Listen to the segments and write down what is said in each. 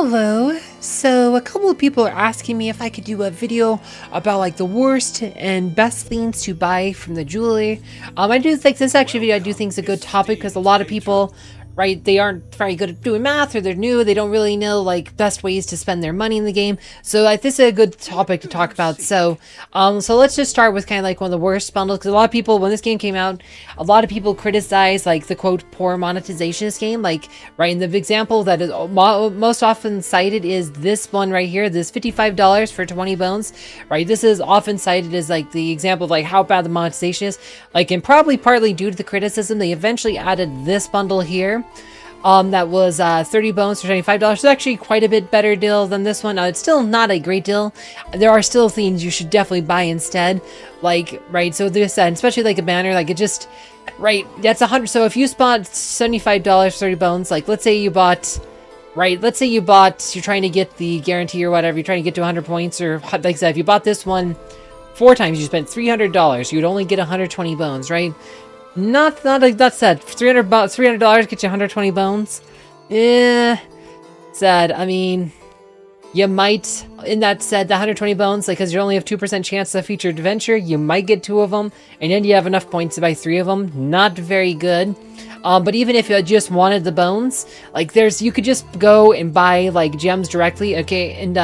Hello. So a couple of people are asking me if I could do a video about like the worst and best things to buy from the jewelry. I do think this actually video I do think is a good topic because a lot of people, right, they aren't very good at doing math, or they're new, they don't really know like best ways to spend their money in the game. So this is a good topic to talk about. So let's just start with kind of like one of the worst bundles, because a lot of people, when this game came out, a lot of people criticized like the quote poor monetization of this game. Like, right, and the example that is most often cited is this one right here, this $55 for 20 bones, right? This is often cited as like the example of like how bad the monetization is, like, and probably partly due to the criticism. They eventually added this bundle here that was 30 bones for $25. It's actually quite a bit better deal than this one. It's still not a great deal. There are still things you should definitely buy instead, like, right, so this especially like a banner, like it just, right, that's 100. So if you spent $75 30 bones, like let's say you bought, right, let's say you're trying to get the guarantee or whatever, you're trying to get to 100 points, or like I said, if you bought this one 4 times, you spent $300, you'd only get 120 bones, right? Not like that said, $300 gets you 120 bones. Sad. I mean, you might, in that said, the 120 bones, like, because you only have 2% chance of featured adventure, you might get 2 of them, and then you have enough points to buy 3 of them. Not very good. But even if you just wanted the bones, like you could just go and buy like gems directly. Okay, and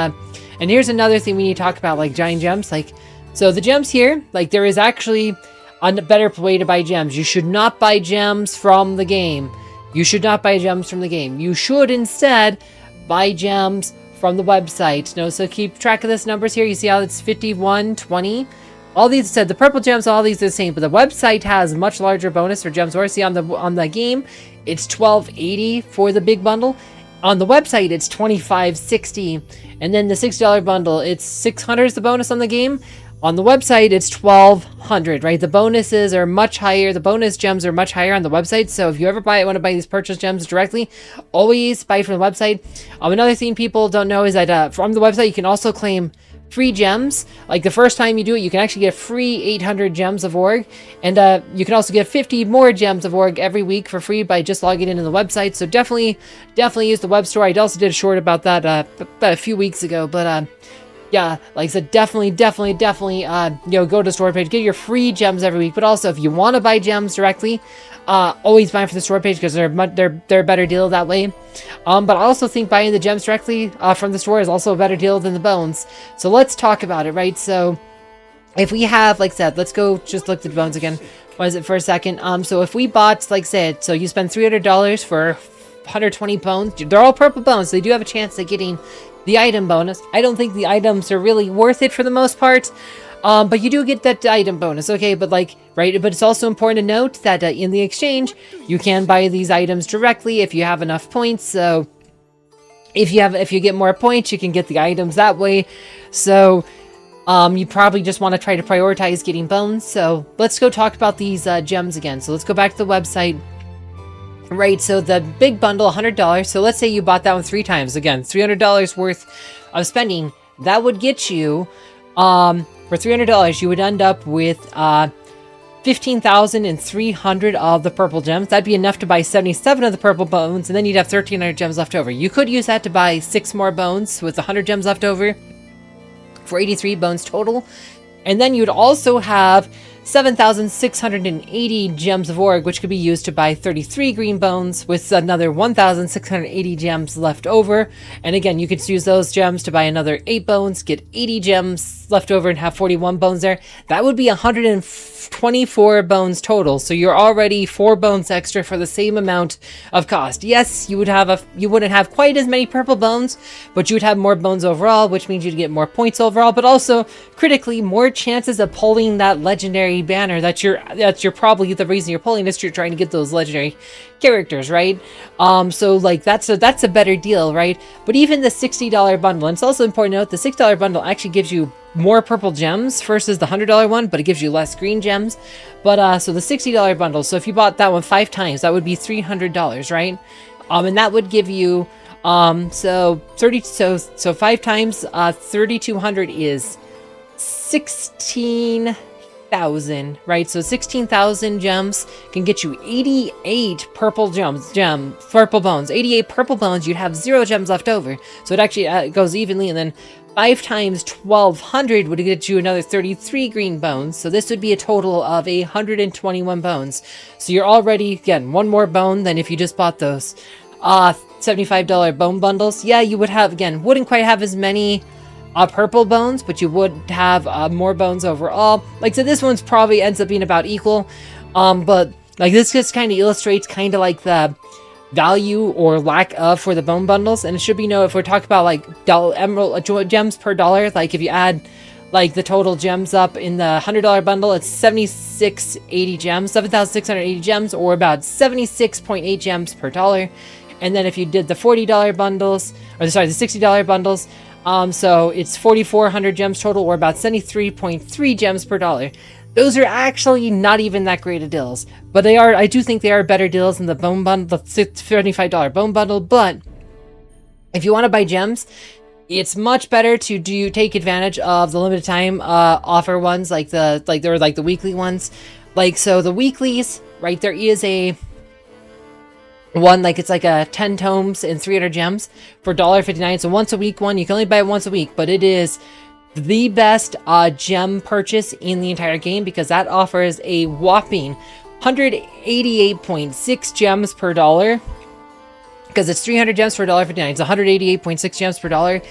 here's another thing we need to talk about, like giant gems. Like, so the gems here, like there is actually a better way to buy gems. You should not buy gems from the game. You should not buy gems from the game. You should instead buy gems from the website. No, so keep track of this numbers here. You see how it's 5120. All these said the purple gems, all these are the same, but the website has much larger bonus for gems. Or see on the game, it's 1280 for the big bundle. On the website, it's 2560, and then the $6 bundle, it's 600 is the bonus on the game. On the website, it's 1200, right? The bonuses are much higher. The bonus gems are much higher on the website. So if you ever want to buy these purchase gems directly, always buy from the website. Another thing people don't know is that from the website, you can also claim free gems. Like the first time you do it, you can actually get free 800 gems of org, and you can also get 50 more gems of org every week for free by just logging into the website. So definitely use the web store. I also did a short about that about a few weeks ago, but yeah, like I said, definitely, go to the store page, get your free gems every week. But also, if you want to buy gems directly, always buy them from the store page, because they're a better deal that way. But I also think buying the gems directly from the store is also a better deal than the bones. So let's talk about it, right? So if we have, like I said, let's go just look at the bones again. What is it for a second? So if we bought, like I said, so you spend $300 for 120 bones. They're all purple bones, so they do have a chance of getting the item bonus. I don't think the items are really worth it for the most part, but you do get that item bonus, okay? But like, right, but it's also important to note that in the exchange, you can buy these items directly if you have enough points. So if you get more points, you can get the items that way. So you probably just want to try to prioritize getting bones. So let's go talk about these gems again. So let's go back to the website. Right, so the big bundle, $100. So let's say you bought that one 3 times. Again, $300 worth of spending. That would get you, for $300, you would end up with 15,300 of the purple gems. That'd be enough to buy 77 of the purple bones, and then you'd have 1,300 gems left over. You could use that to buy 6 more bones with 100 gems left over for 83 bones total. And then you'd also have 7,680 gems of org, which could be used to buy 33 green bones with another 1,680 gems left over. And again, you could use those gems to buy another 8 bones, get 80 gems left over, and have 41 bones there. That would be 124 bones total. So you're already 4 bones extra for the same amount of cost. Yes, you wouldn't have quite as many purple bones, but you would have more bones overall, which means you'd get more points overall, but also critically more chances of pulling that legendary banner that's probably the reason you're pulling this. You're trying to get those legendary characters, right? So like that's a better deal, right? But even the $60 bundle, and it's also important to note the $6 bundle actually gives you more purple gems versus the $100 one, but it gives you less green gems. But so the $60 bundle, so if you bought that one 5 times, that would be $300, right? And that would give you so 5 times 3,200 is 16 16,000, right? So 16,000 gems can get you 88 purple purple bones. 88 purple bones, you'd have 0 gems left over. So it actually goes evenly, and then 5 times 1,200 would get you another 33 green bones. So this would be a total of 121 bones. So you're already, again, 1 more bone than if you just bought those $75 bone bundles. Yeah, you would have, again, wouldn't quite have as many purple bones, but you would have more bones overall. Like, so this one's probably ends up being about equal. But like this just kind of illustrates kind of like the value or lack of for the bone bundles. And it should be if we're talking about like emerald gems per dollar, like if you add like the total gems up in the $100 bundle, it's 7,680 gems, or about 76.8 gems per dollar. And then if you did the $40 bundles, or sorry, the $60 bundles, so it's 4,400 gems total, or about 73.3 gems per dollar. Those are actually not even that great of deals, but they are. I do think they are better deals than the bone bundle, the $75 bone bundle. But if you want to buy gems, it's much better to take advantage of the limited time offer ones, like the weekly ones. Like, so the weeklies, right? There is a one, like it's like a 10 tomes and 300 gems for $1.59. It's a once a week one. You can only buy it once a week, but it is the best gem purchase in the entire game, because that offers a whopping 188.6 gems per dollar, because it's 300 gems for $1.59. It's 188.6 gems per dollar.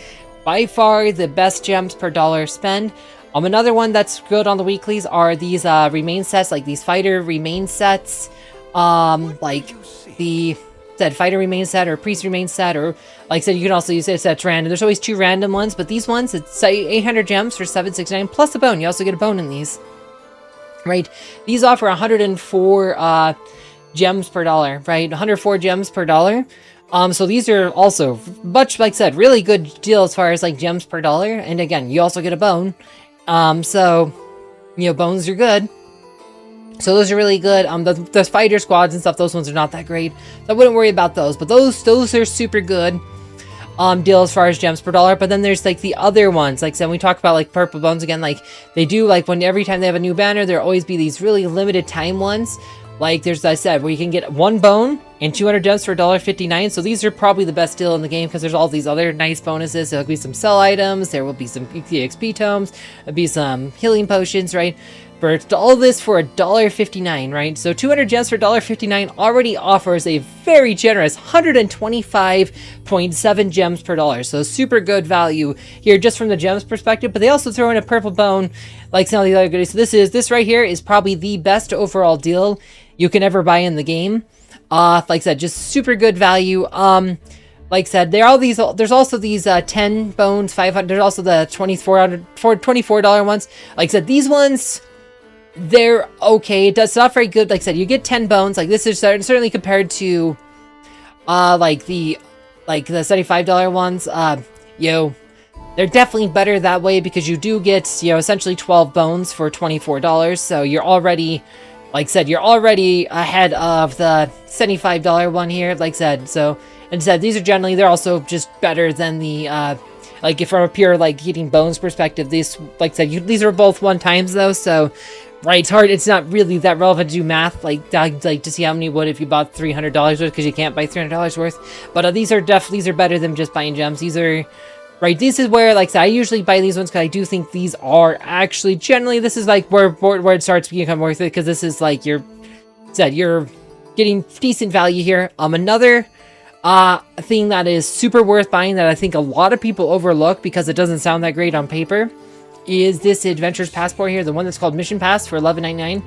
By far the best gems per dollar spend. Another one that's good on the weeklies are these remain sets, like these fighter remain sets, like the fighter remain set or priest remain set, or like I said, you can also use it as random. There's always 2 random ones, but these ones, it's 800 gems for $7.69 plus a bone. You also get a bone in these, right? These offer 104 gems per dollar, right? 104 gems per dollar. So these are also much, like I said, really good deal as far as like gems per dollar. And again, you also get a bone. So bones are good. So those are really good. The fighter squads and stuff, those ones are not that great, so I wouldn't worry about those. But those are super good deal as far as gems per dollar. But then there's like the other ones, like when we talk about like purple bones again, like they do, like when every time they have a new banner, there'll always be these really limited time ones. Like there's, I said, where you can get 1 bone and 200 gems for $1.59. So these are probably the best deal in the game, because there's all these other nice bonuses. There'll be some sell items, there will be some XP tomes, there'll be some healing potions, right? For all this for $1.59, right? So 200 gems for $1.59 already offers a very generous 125.7 gems per dollar. So super good value here just from the gems perspective. But they also throw in a purple bone, like some of the other goodies. So this right here is probably the best overall deal you can ever buy in the game. Like I said, just super good value. Like I said, there's also these 10 bones, 500. There's also the $24 ones. Like I said, these ones, they're okay. It's not very good. Like I said, you get 10 bones. Like this is certainly compared to like the $75 ones. They're definitely better that way, because you do get essentially 12 bones for $24. So you're already, like I said, you're already ahead of the $75 one here. Like I said, so instead these are generally, they're also just better than the like if from a pure like getting bones perspective. These, like I said, these are both 1 times though, so right, it's hard. It's not really that relevant to do math, like to see how many would if you bought $300 worth, because you can't buy $300 worth. But these are better than just buying gems. These are right. This is where, like I said, I usually buy these ones because I do think these are actually generally, this is like where it starts to become worth it, because this is like you're getting decent value here. Another thing that is super worth buying that I think a lot of people overlook because it doesn't sound that great on paper is this Adventurer's Passport here, the one that's called Mission Pass for $11.99.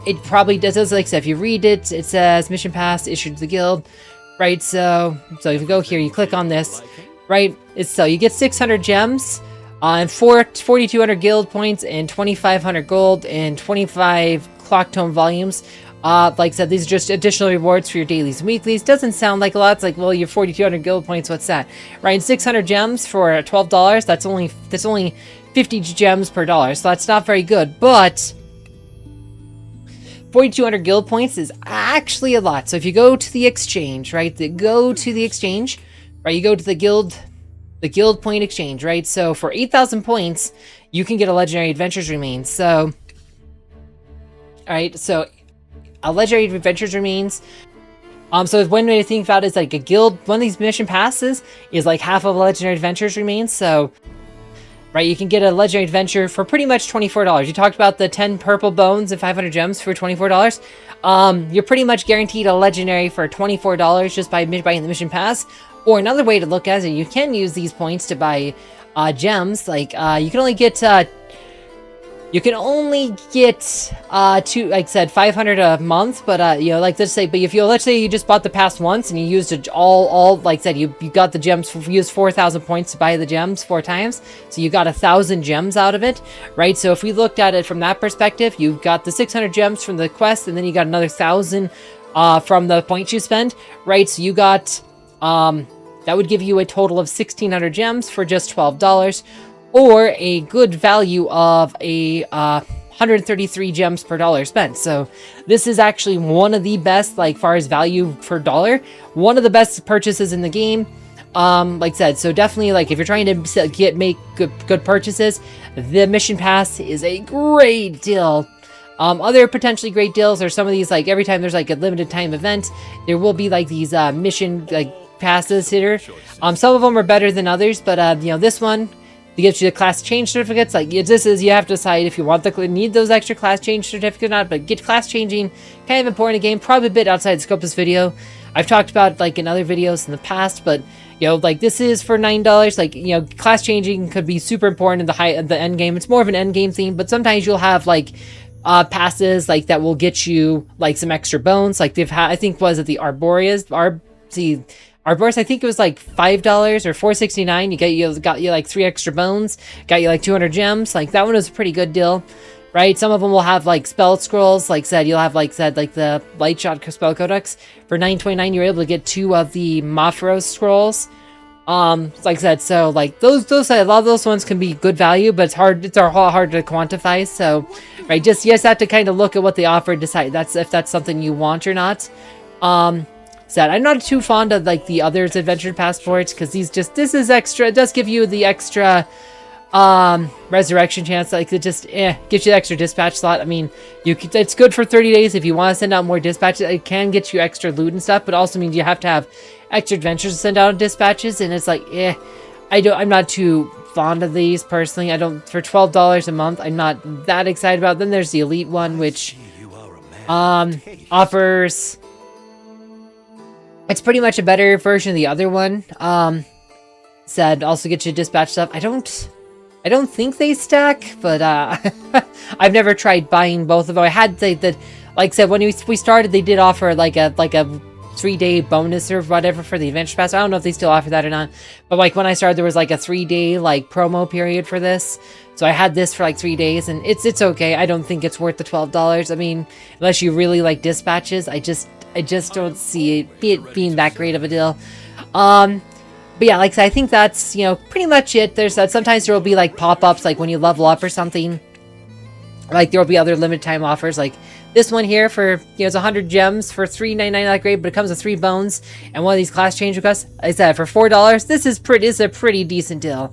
It probably does, like I said, if you read it, it says Mission Pass issued to the guild, right? So if you go here, you click on this, right? So you get 600 gems, and 4,200 guild points, and 2,500 gold, and 25 clock tome volumes. Like I said, these are just additional rewards for your dailies and weeklies. Doesn't sound like a lot. It's like, well, you're 4,200 guild points. What's that? Right, and 600 gems for $12. That's only 50 gems per dollar. So that's not very good. But 4,200 guild points is actually a lot. So if you go to the exchange, right? You go to the the guild point exchange, right? So for 8,000 points, you can get a legendary adventures remains. So, all right, so a legendary adventures remains. So one way to think about it is like a guild, one of these mission passes is like half of a legendary adventures remains. So, right, you can get a legendary adventure for pretty much $24. You talked about the 10 purple bones and 500 gems for $24. You're pretty much guaranteed a legendary for $24 just by buying the mission pass. Or another way to look at it, you can use these points to buy gems. Like you can only get two, like I said, 500 a month, but you know, like let's say, but if you, let's say you just bought the pass once and you used it all, like I said, you got the gems, used 4,000 points to buy the gems 4 times, so you got 1,000 gems out of it, right? So if we looked at it from that perspective, you got the 600 gems from the quest, and then you got another 1,000 from the points you spend, right? So you got, that would give you a total of 1,600 gems for just $12, or a good value of a 133 gems per dollar spent. So this is actually one of the best, like far as value per dollar, one of the best purchases in the game. Like I said, so definitely, like if you're trying to make good purchases, the mission pass is a great deal. Other potentially great deals are some of these, like every time there's like a limited time event, there will be like these mission like passes here. Some of them are better than others, but you know, this one, it gives you the class change certificates. Like this is, you have to decide if you want need those extra class change certificates or not. But get class changing, kind of important in the game, probably a bit outside the scope of this video. I've talked about like in other videos in the past, but you know, like this is for $9. Like, you know, class changing could be super important in the end game. It's more of an end game theme, but sometimes you'll have like passes like that will get you like some extra bones. Like they've had, I think, was it the Arboreus? Arboreus, I think it was like $5 or $4.69. You got you like 3 extra bones, got you like 200 gems. Like that one was a pretty good deal, right? Some of them will have like spell scrolls. Like said, you'll have like the light shot spell codex for $9.29. You're able to get 2 of the Mafros scrolls. Like I said, so like those a lot of those ones can be good value, but it's hard to quantify. So, right, you just have to kind of look at what they offer, decide if that's something you want or not. Said I'm not too fond of like the others adventure passports, because this is extra. It does give you the extra resurrection chance. Like it just gives you the extra dispatch slot. I mean, it's good for 30 days if you want to send out more dispatches. It can get you extra loot and stuff, but also means you have to have extra adventures to send out dispatches, and it's like I'm not too fond of these personally. I don't, for $12 a month, I'm not that excited about. Then there's the elite one, which offers, it's pretty much a better version of the other one. Said also get you dispatch stuff. I don't think they stack, but I've never tried buying both of them. I had like I said, when we started, they did offer like a 3-day bonus or whatever for the adventure pass. I don't know if they still offer that or not, but like when I started, there was like a 3-day like promo period for this, so I had this for like 3 days, and it's okay. I don't think it's worth the $12. I mean, unless you really like dispatches, I just don't see it being that great of a deal. But yeah, like I said, I think that's, you know, pretty much it. There's that sometimes there will be like pop-ups, like when you level up or something. Like there will be other limited time offers, like this one here for, you know, it's 100 gems for $3.99 that grade, but it comes with 3 bones and one of these class change requests. I said for $4, this is a pretty decent deal,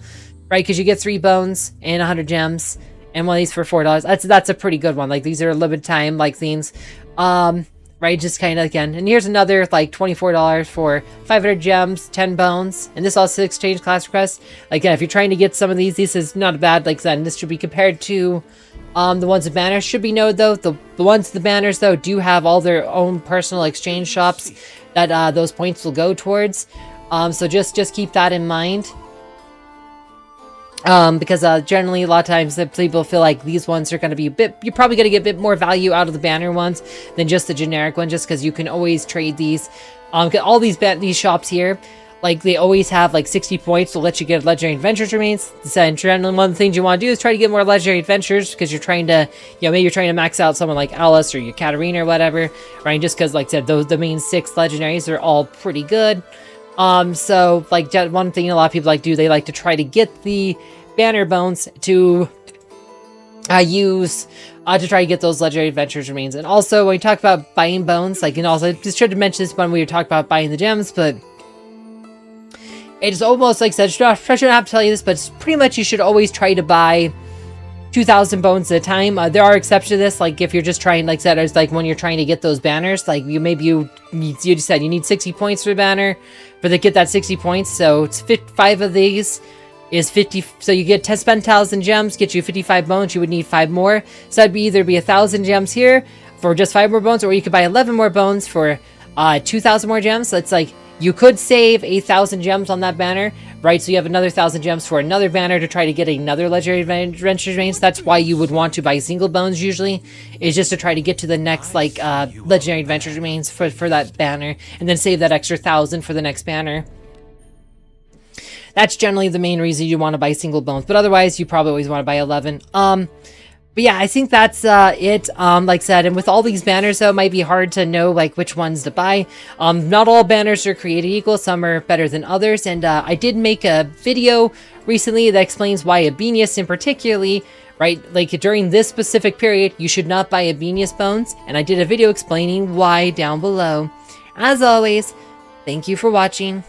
right? Because you get 3 bones and 100 gems, and one of these for $4. That's a pretty good one. Like these are limited time like themes, right? Just kind of again. And here's another like $24 for 500 gems, 10 bones, and this also exchange class requests. Again, if you're trying to get some of these, this is not bad. Like then this should be compared to the ones with banners. Should be noted though, the ones with the banners though do have all their own personal exchange shops that those points will go towards. So just keep that in mind. Because generally a lot of times people feel like these ones are going to be you're probably going to get a bit more value out of the banner ones than just the generic one, just because you can always trade these. All these shops here, like they always have like 60 points to let you get legendary adventures remains. So generally one of the things you want to do is try to get more legendary adventures, because you're trying to, you know, maybe you're trying to max out someone like Alice or your Kathrine or whatever, right? Just because, like I said, the main 6 legendaries are all pretty good. So like one thing a lot of people like do, they like to try to get the banner bones to use to try to get those legendary adventures remains. And also when we talk about buying bones, like, and also just should have mentioned this when we were talking about buying the gems, but it's almost like I said, I shouldn't have to tell you this, but pretty much you should always try to buy 2,000 bones at a time. There are exceptions to this, like if you're just trying, like I said, it's like when you're trying to get those banners, like you said you need 60 points for the banner, get that 60 points, so it's 5 of these is 50, so you get to spend 1,000 gems, get you 55 bones, you would need 5 more, so that'd be either 1,000 gems here for just 5 more bones, or you could buy 11 more bones for 2,000 more gems. So it's like you could save 8,000 gems on that banner, right? So you have another 1,000 gems for another banner to try to get another legendary adventure domains. That's why you would want to buy single bones usually, is just to try to get to the next like legendary adventure domains for that banner, and then save that extra 1,000 for the next banner. That's generally the main reason you want to buy single bones, but otherwise you probably always want to buy 11. But yeah, I think that's it. Like I said, and with all these banners, though, it might be hard to know like which ones to buy. Not all banners are created equal. Some are better than others. And I did make a video recently that explains why Abenius in particularly, right, like during this specific period, you should not buy Abenius bones. And I did a video explaining why down below. As always, thank you for watching.